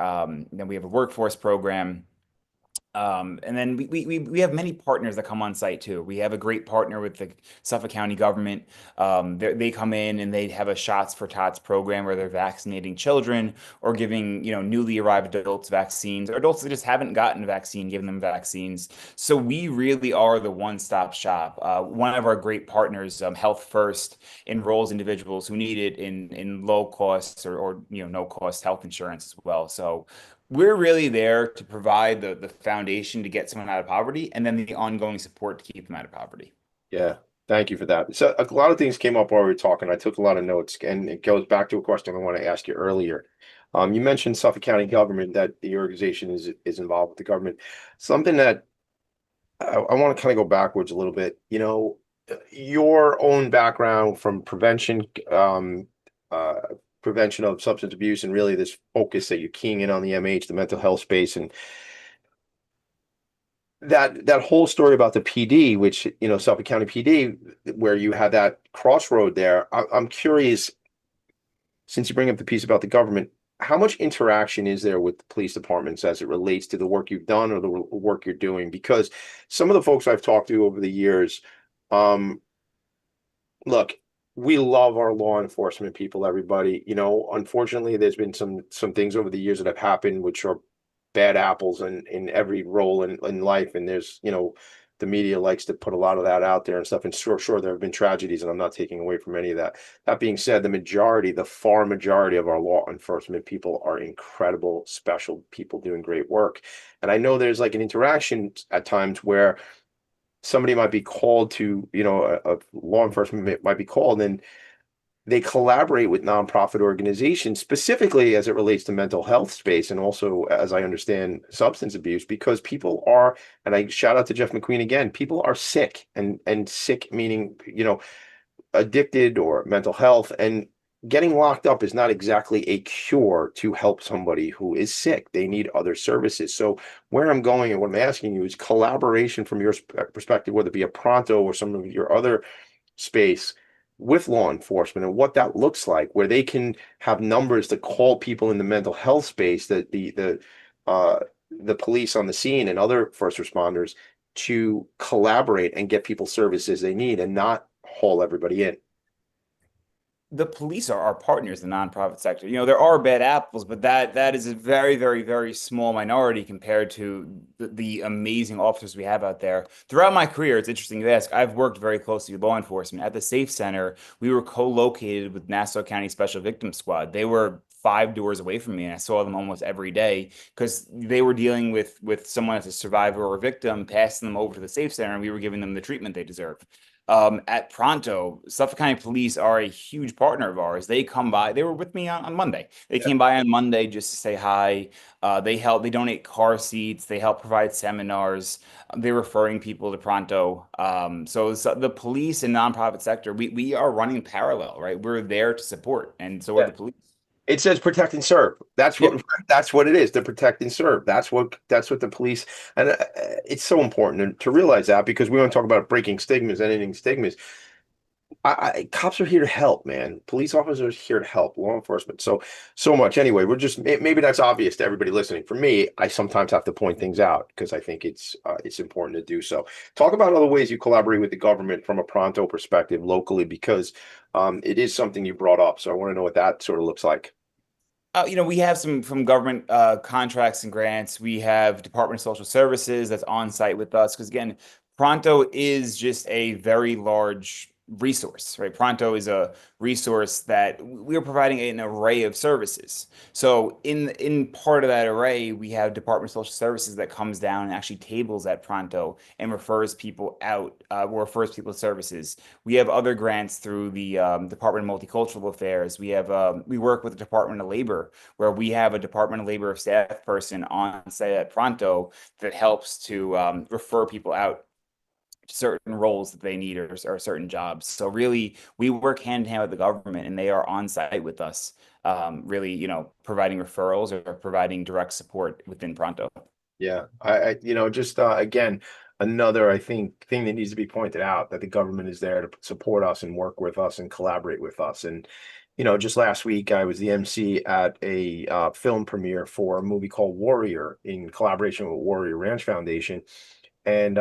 Then we have a workforce program. And then we have many partners that come on site too. We have a great partner with the Suffolk County government. They come in and they have a Shots for Tots program where they're vaccinating children or giving newly arrived adults vaccines, or adults that just haven't gotten a vaccine, giving them vaccines. So we really are the one-stop shop. One of our great partners, Health First, enrolls individuals who need it in low cost or no cost health insurance as well. So we're really there to provide the foundation to get someone out of poverty and then the ongoing support to keep them out of poverty. Yeah, thank you for that. So a lot of things came up while we were talking. I took a lot of notes, and it goes back to a question I want to ask you earlier. You mentioned Suffolk County government, that the organization is involved with the government. Something that I want to kind of go backwards a little bit. Your own background from prevention, prevention of substance abuse and really this focus that you're keying in on the MH, the mental health space, and that whole story about the PD, which, Suffolk County PD, where you had that crossroad there. I'm curious, since you bring up the piece about the government, how much interaction is there with the police departments as it relates to the work you've done or the work you're doing? Because some of the folks I've talked to over the years, look, we love our law enforcement people, everybody. Unfortunately, there's been some things over the years that have happened which are bad apples in every role in life. And there's, the media likes to put a lot of that out there and stuff. And sure, there have been tragedies, and I'm not taking away from any of that. That being said, the far majority of our law enforcement people are incredible, special people doing great work. And I know there's like an interaction at times where somebody might be called to, a law enforcement might be called, and they collaborate with nonprofit organizations, specifically as it relates to mental health space, and also, as I understand, substance abuse, because people are, and I shout out to Jeff McQueen again, people are sick, and sick meaning, addicted or mental health, and getting locked up is not exactly a cure to help somebody who is sick. They need other services. So where I'm going and what I'm asking you is collaboration from your perspective, whether it be a Pronto or some of your other space with law enforcement, and what that looks like, where they can have numbers to call people in the mental health space, that the police on the scene and other first responders, to collaborate and get people services they need and not haul everybody in. The police are our partners in the nonprofit sector. There are bad apples, but that is a very, very, very small minority compared to the amazing officers we have out there. Throughout my career, it's interesting to ask, I've worked very closely with law enforcement. At the Safe Center, we were co-located with Nassau County Special Victims Squad. They were 5 doors away from me, and I saw them almost every day because they were dealing with someone as a survivor or a victim, passing them over to the Safe Center, and we were giving them the treatment they deserve. At Pronto, Suffolk County Police are a huge partner of ours. They come by. They were with me on Monday. They came by on Monday just to say hi. They donate car seats. They help provide seminars. They're referring people to Pronto. So the police and nonprofit sector, we are running parallel, right? We're there to support, and so are the police. It says protect and serve. That's what it is. To protect and serve. That's what the police, and it's so important to realize that, because we want to talk about breaking stigmas, ending stigmas. Cops are here to help, man. Police officers are here to help law enforcement. So much. Anyway, maybe that's obvious to everybody listening. For me, I sometimes have to point things out because I think it's important to do so. Talk about other ways you collaborate with the government from a Pronto perspective locally, because it is something you brought up. So I want to know what that sort of looks like. We have some from government contracts and grants. We have Department of Social Services that's on site with us because, again, Pronto is just a very large resource, right? Pronto is a resource that we are providing an array of services. So in part of that array, we have Department of Social Services that comes down and actually tables at Pronto and refers people out, refers people to services. We have other grants through the Department of Multicultural Affairs. We work with the Department of Labor, where we have a Department of Labor staff person on site at Pronto that helps to refer people out certain roles that they need or certain jobs. So really, we work hand in hand with the government, and they are on site with us, really, providing referrals or providing direct support within Pronto. Yeah, again, another, I think, thing that needs to be pointed out, that the government is there to support us and work with us and collaborate with us. And just last week, I was the MC at a film premiere for a movie called Warrior in collaboration with Warrior Ranch Foundation, and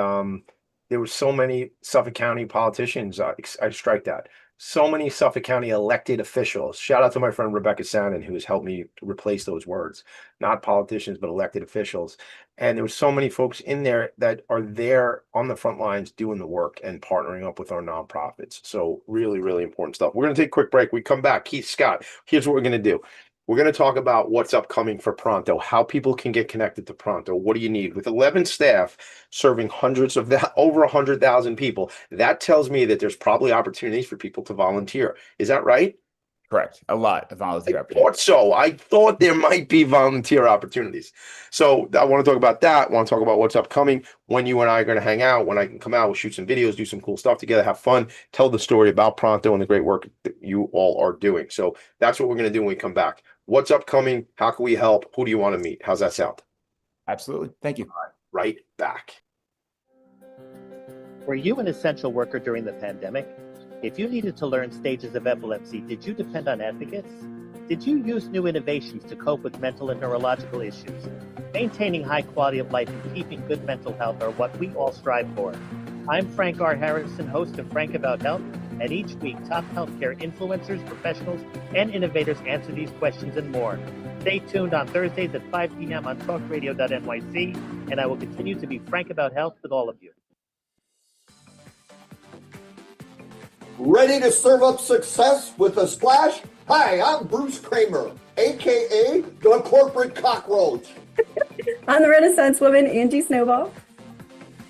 there were so many Suffolk County politicians. I strike that. So many Suffolk County elected officials. Shout out to my friend Rebecca Sannon, who has helped me replace those words. Not politicians, but elected officials. And there were so many folks in there that are there on the front lines doing the work and partnering up with our nonprofits. So really, really important stuff. We're going to take a quick break. We come back. Keith Scott, here's what we're going to do. We're going to talk about what's upcoming for Pronto, how people can get connected to Pronto. What do you need? With 11 staff serving over 100,000 people, that tells me that there's probably opportunities for people to volunteer. Is that right? Correct. A lot of volunteer I opportunities. thought so. I thought there might be volunteer opportunities. So I want to talk about that. I want to talk about what's upcoming, when you and I are going to hang out, when I can come out, we'll shoot some videos, do some cool stuff together, have fun, tell the story about Pronto and the great work that you all are doing. So that's what we're going to do when we come back. What's upcoming? How can we help? Who do you want to meet? How's that sound? Absolutely. Thank you. Right back. Were you an essential worker during the pandemic? If you needed to learn stages of epilepsy, did you depend on advocates? Did you use new innovations to cope with mental and neurological issues? Maintaining high quality of life and keeping good mental health are what we all strive for. I'm Frank R. Harrison, host of Frank About Health, and each week top healthcare influencers, professionals, and innovators answer these questions and more. Stay tuned on Thursdays at 5 p.m. on talkradio.nyc, and I will continue to be frank about health with all of you. Ready to serve up success with a splash? Hi, I'm Bruce Kramer, aka the corporate cockroach. I'm the Renaissance woman, Angie Snowball.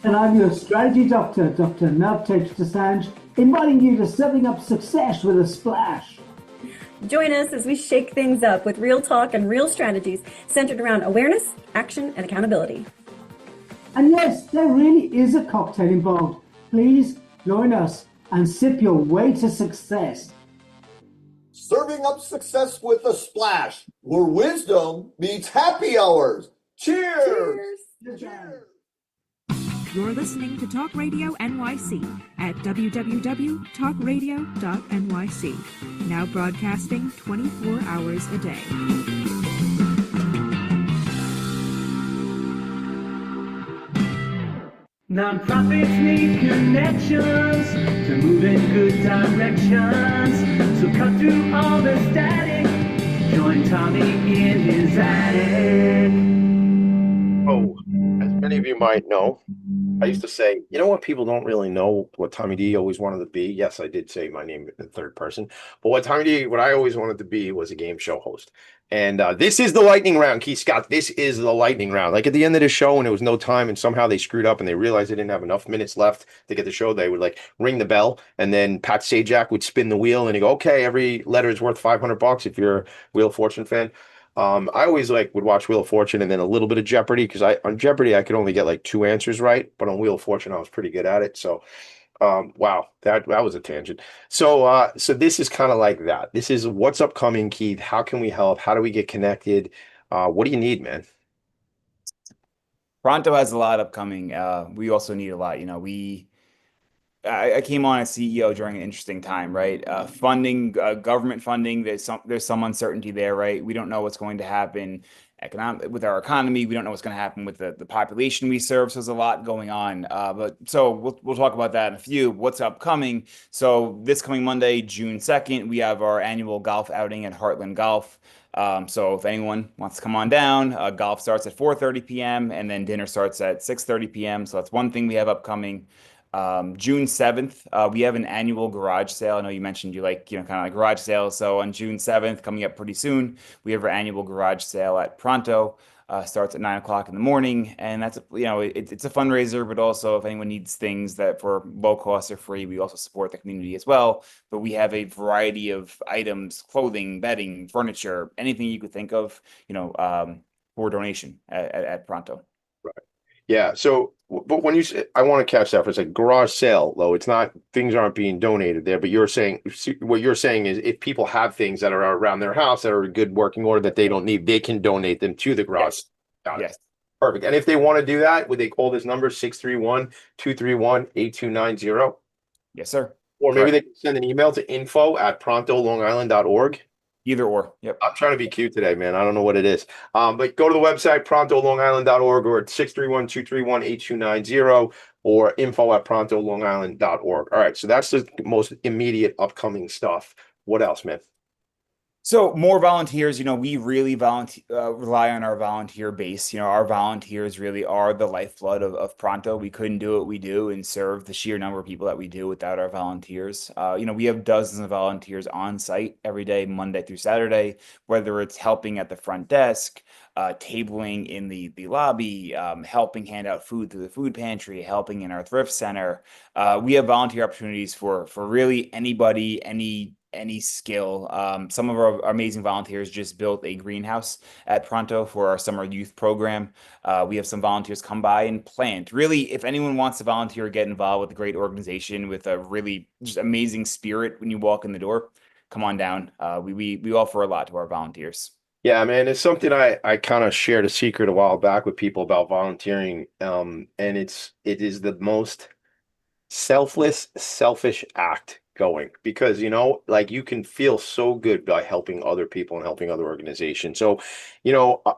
And I'm your strategy doctor, Dr. Navtej Desange, inviting you to serving up success with a splash. Join us as we shake things up with real talk and real strategies centered around awareness, action, and accountability. And yes, there really is a cocktail involved. Please join us and sip your way to success. Serving up success with a splash, where wisdom meets happy hours. Cheers! Cheers! You're listening to Talk Radio NYC at www.talkradio.nyc. Now broadcasting 24 hours a day. Nonprofits need connections to move in good directions. So cut through all the static. Join Tommy in his attic. Oh, as many of you might know, I used to say, you know what, people don't really know what Tommy D always wanted to be. Yes, I did say my name in the third person, but what I always wanted to be was a game show host. And this is the lightning round, Keith Scott. This is the lightning round. Like at the end of the show, when it was no time and somehow they screwed up and they realized they didn't have enough minutes left to get the show, they would like ring the bell, and then Pat Sajak would spin the wheel and he'd go, okay, every letter is worth $500 if you're a Wheel of Fortune fan. I always would watch Wheel of Fortune and then a little bit of Jeopardy, because on Jeopardy I could only get like 2 answers right, but on Wheel of Fortune I was pretty good at it. So wow, that was a tangent. So this is kind of like that. This is what's upcoming, Keith. How can we help? How do we get connected? What do you need, man? Pronto has a lot upcoming. We also need a lot. I came on as CEO during an interesting time, right? Funding, government funding, there's some uncertainty there, right? We don't know what's going to happen with our economy. We don't know what's going to happen with the population we serve. So there's a lot going on. So we'll talk about that in a few. What's upcoming? So this coming Monday, June 2nd, we have our annual golf outing at Heartland Golf. So if anyone wants to come on down, golf starts at 4:30 p.m. and then dinner starts at 6:30 p.m. So that's one thing we have upcoming. June 7th, we have an annual garage sale. I know you mentioned you like, kind of like garage sales. So on June 7th, coming up pretty soon, we have our annual garage sale at Pronto. Starts at 9 o'clock in the morning. And that's, it's a fundraiser, but also if anyone needs things that for low cost or free, we also support the community as well. But we have a variety of items, clothing, bedding, furniture, anything you could think of, for donation at Pronto. Right. Yeah. So, but when you say, I want to catch that for a second, garage sale, though, it's not, things aren't being donated there, but what you're saying is if people have things that are around their house that are in good working order that they don't need, they can donate them to the garage. Yes. Perfect. And if they want to do that, would they call this number 631-231-8290? Yes, sir. Or maybe they can send an email to info@prontolongisland.org. Either or. Yep. I'm trying to be cute today, man. I don't know what it is. But go to the website, prontolongisland.org, or at 631-231-8290, or info@prontolongisland.org. All right. So that's the most immediate upcoming stuff. What else, man? So more volunteers, we really rely on our volunteer base. Our volunteers really are the lifeblood of Pronto. We couldn't do what we do and serve the sheer number of people that we do without our volunteers. We have dozens of volunteers on site every day, Monday through Saturday, whether it's helping at the front desk, tabling in the lobby, helping hand out food through the food pantry, helping in our thrift center. We have volunteer opportunities for really anybody, any any skill. Some of our amazing volunteers just built a greenhouse at Pronto for our summer youth program. We have some volunteers come by and plant. Really, if anyone wants to volunteer or get involved with a great organization with a really just amazing spirit when you walk in the door, come on down. We offer a lot to our volunteers. Yeah, man, it's something I kind of shared a secret a while back with people about volunteering. And it is the most selfish act going because like you can feel so good by helping other people and helping other organizations. So,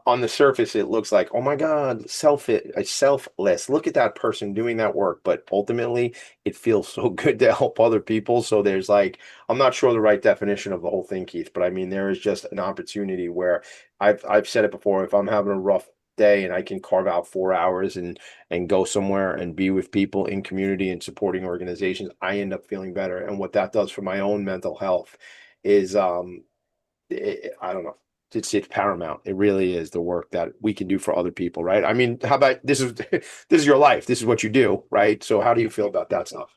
on the surface it looks like, oh my God, selfless. Look at that person doing that work, but ultimately it feels so good to help other people. So there's like, I'm not sure the right definition of the whole thing, Keith, but I mean there is just an opportunity where I've said it before, if I'm having a rough day and I can carve out 4 hours and go somewhere and be with people in community and supporting organizations, I end up feeling better. And what that does for my own mental health is, I don't know, it's paramount. It really is the work that we can do for other people, right? I mean, how about this is this is your life, this is what you do, right? So how do you feel about that stuff?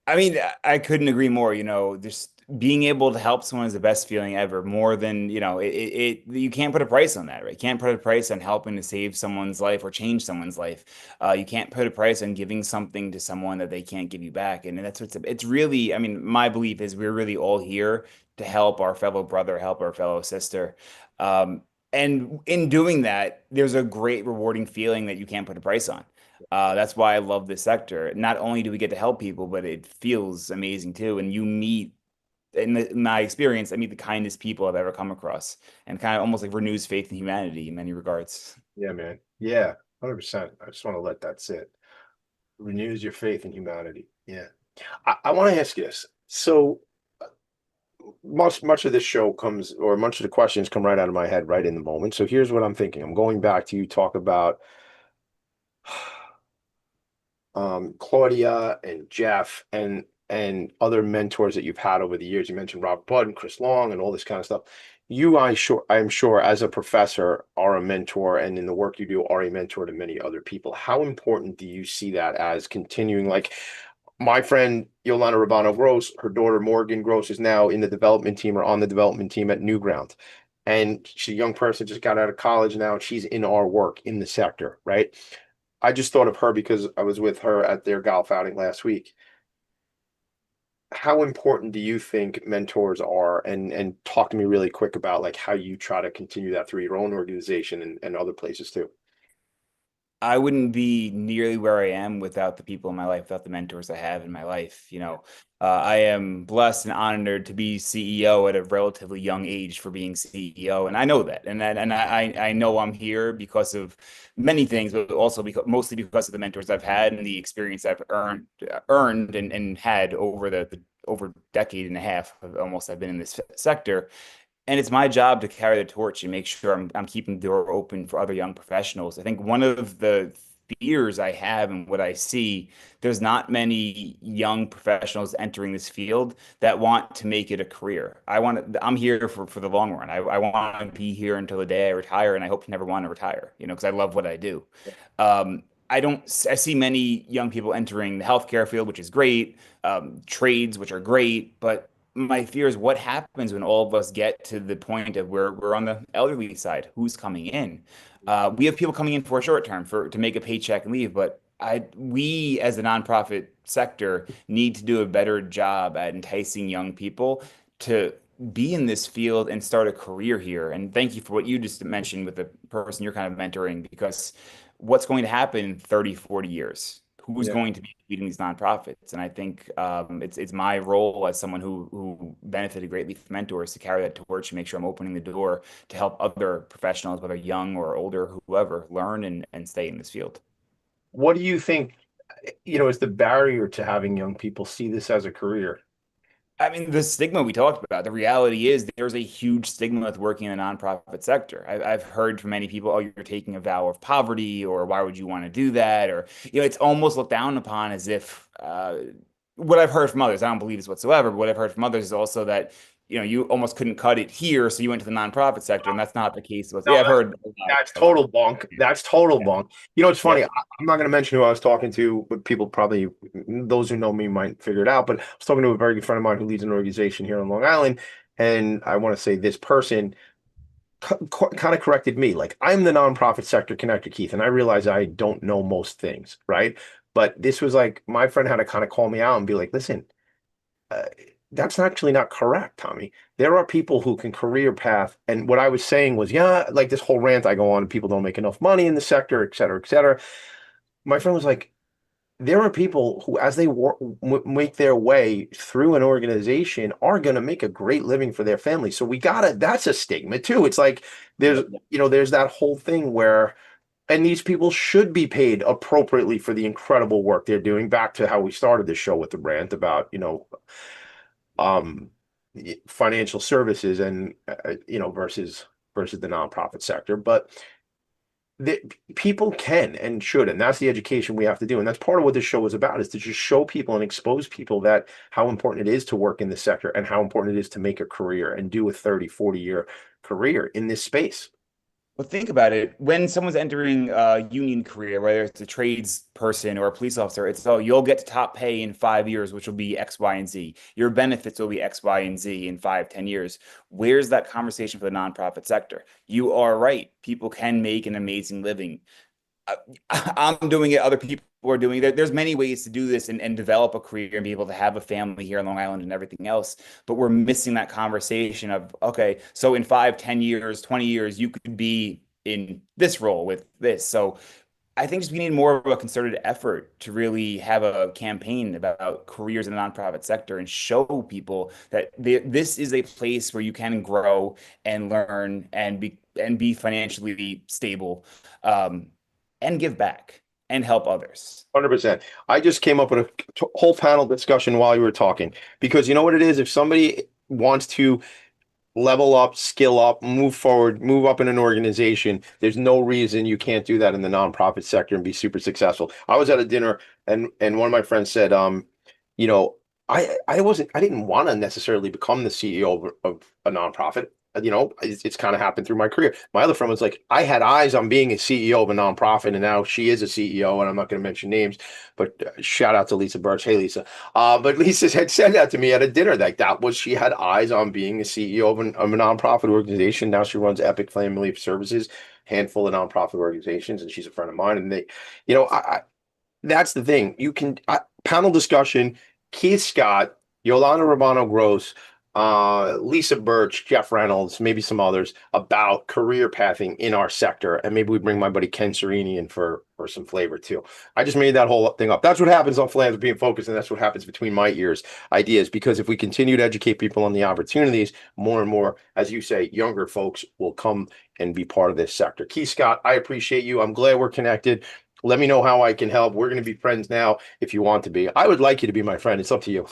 I mean, I couldn't agree more. Just being able to help someone is the best feeling ever. More than, you can't put a price on that, right? You can't put a price on helping to save someone's life or change someone's life. You can't put a price on giving something to someone that they can't give you back. And that's it's really, I mean, my belief is we're really all here to help our fellow brother, help our fellow sister. Um, and in doing that, there's a great rewarding feeling that you can't put a price on. That's why I love this sector. Not only do we get to help people, but it feels amazing too. And you meet, in my experience, I meet the kindest people I've ever come across, and kind of almost like renews faith in humanity in many regards. Yeah, man. Yeah, 100%. I just want to let that sit. Renews your faith in humanity. Yeah. I want to ask you this. So much of this show comes, or much of the questions come right out of my head right in the moment. So here's what I'm thinking. I'm going back to you talk about Claudia and Jeff and other mentors that you've had over the years. You mentioned Rob Budd and Chris Long and all this kind of stuff. I'm sure as a professor are a mentor, and in the work you do are a mentor to many other people. How important do you see that as continuing? Like my friend Yolanda Rabano Gross, her daughter Morgan Gross is now in the development team or on the development team at Newground. And she's a young person, just got out of college now, and she's in our work in the sector, right? I just thought of her because I was with her at their golf outing last week. How important do you think mentors are? And talk to me really quick about like how you try to continue that through your own organization and other places too. I wouldn't be nearly where I am without the people in my life, without the mentors I have in my life. I am blessed and honored to be CEO at a relatively young age for being CEO, and I know that, and I know I'm here because of many things, but also mostly because of the mentors I've had and the experience I've earned and had over the over decade and a half almost I've been in this sector. And it's my job to carry the torch and make sure I'm keeping the door open for other young professionals. I think one of the fears I have and what I see, there's not many young professionals entering this field that want to make it a career. I'm here for the long run. I want to be here until the day I retire, and I hope to never want to retire, because I love what I do. I see many young people entering the healthcare field, which is great, trades, which are great, but my fear is what happens when all of us get to the point of where we're on the elderly side. Who's coming in? We have people coming in for a short term to make a paycheck and leave, but we as a nonprofit sector need to do a better job at enticing young people to be in this field and start a career here. And thank you for what you just mentioned with the person you're kind of mentoring, because what's going to happen in 30, 40 years? Who's going to be leading these nonprofits? And I think it's my role as someone who benefited greatly from mentors to carry that torch and make sure I'm opening the door to help other professionals, whether young or older, whoever, learn and stay in this field. What do you think, is the barrier to having young people see this as a career? I mean, the stigma we talked about, the reality is there's a huge stigma with working in the nonprofit sector. I've heard from many people, oh, you're taking a vow of poverty, or why would you want to do that? Or, it's almost looked down upon as if, what I've heard from others, I don't believe this whatsoever, but what I've heard from others is also that you almost couldn't cut it here, so you went to the nonprofit sector, and that's not the case. No, Yeah, I've heard that's total bunk. That's total bunk. It's funny. Yeah. I'm not going to mention who I was talking to, but people probably, those who know me might figure it out. But I was talking to a very good friend of mine who leads an organization here on Long Island, and I want to say this person kind of corrected me. Like, I'm the nonprofit sector connector, Keith, and I realize I don't know most things, right? But this was like, my friend had to kind of call me out and be like, listen, that's actually not correct, Tommy. There are people who can career path. And what I was saying was, yeah, like this whole rant I go on, people don't make enough money in the sector, et cetera, et cetera. My friend was like, there are people who, as they make their way through an organization, are going to make a great living for their family. So that's a stigma too. It's like, there's that whole thing where, and these people should be paid appropriately for the incredible work they're doing. Back to how we started the show with the rant about, financial services and, versus the nonprofit sector. But people can and should, and that's the education we have to do. And that's part of what this show is about, is to just show people and expose people that how important it is to work in this sector and how important it is to make a career and do a 30, 40-year career in this space. Well, think about it. When someone's entering a union career, whether it's a trades person or a police officer, it's, oh, you'll get to top pay in 5 years, which will be X, Y, and Z. Your benefits will be X, Y, and Z in 5, 10 years. Where's that conversation for the nonprofit sector? You are right. People can make an amazing living. I'm doing it. Other people are doing it. There's many ways to do this and develop a career and be able to have a family here in Long Island and everything else. But we're missing that conversation of, okay, so in 5, 10 years, 20 years, you could be in this role with this. So I think we need more of a concerted effort to really have a campaign about careers in the nonprofit sector and show people that this is a place where you can grow and learn and be financially stable. And give back and help others. 100%. I just came up with a whole panel discussion while you were talking, because you know what it is? If somebody wants to level up, skill up, move forward, move up in an organization, there's no reason you can't do that in the nonprofit sector and be super successful. I was at a dinner and one of my friends said, I didn't want to necessarily become the CEO of a nonprofit. It's kind of happened through my career. My other friend was like, I had eyes on being a CEO of a nonprofit, and now she is a CEO, and I'm not going to mention names, but shout out to Lisa Birch. Hey, Lisa. But Lisa had said that to me at a dinner, she had eyes on being a CEO of a nonprofit organization. Now she runs Epic Family Services, handful of nonprofit organizations, and she's a friend of mine. And they, that's the thing. You can panel discussion, Keith Scott, Yolanda Romano Gross, Lisa Birch, Jeff Reynolds, maybe some others, about career pathing in our sector. And maybe we bring my buddy Ken Serini in for some flavor too. I just made that whole thing up. That's what happens on Philanthropy and Focus, and that's what happens between my ears, ideas, because if we continue to educate people on the opportunities, more and more, as you say, younger folks will come and be part of this sector. Keith Scott, I appreciate you. I'm glad we're connected. Let me know how I can help. We're going to be friends now if you want to be. I would like you to be my friend. It's up to you.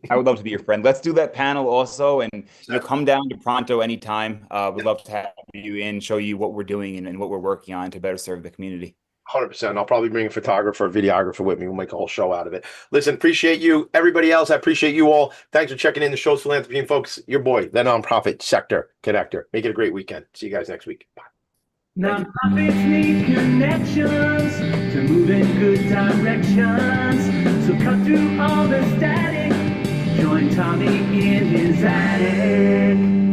I would love to be your friend. Let's do that panel also, and come down to Pronto anytime. We'd love to have you in, show you what we're doing and what we're working on to better serve the community. 100%. I'll probably bring a photographer, a videographer with me. We'll make a whole show out of it. Listen, appreciate you. Everybody else, I appreciate you all. Thanks for checking in the show's Philanthropy and Focus. Your boy, the nonprofit sector connector. Make it a great weekend. See you guys next week. Bye. Nonprofits need connections to move in good directions. So cut through all the static. Join Tommy in his attic.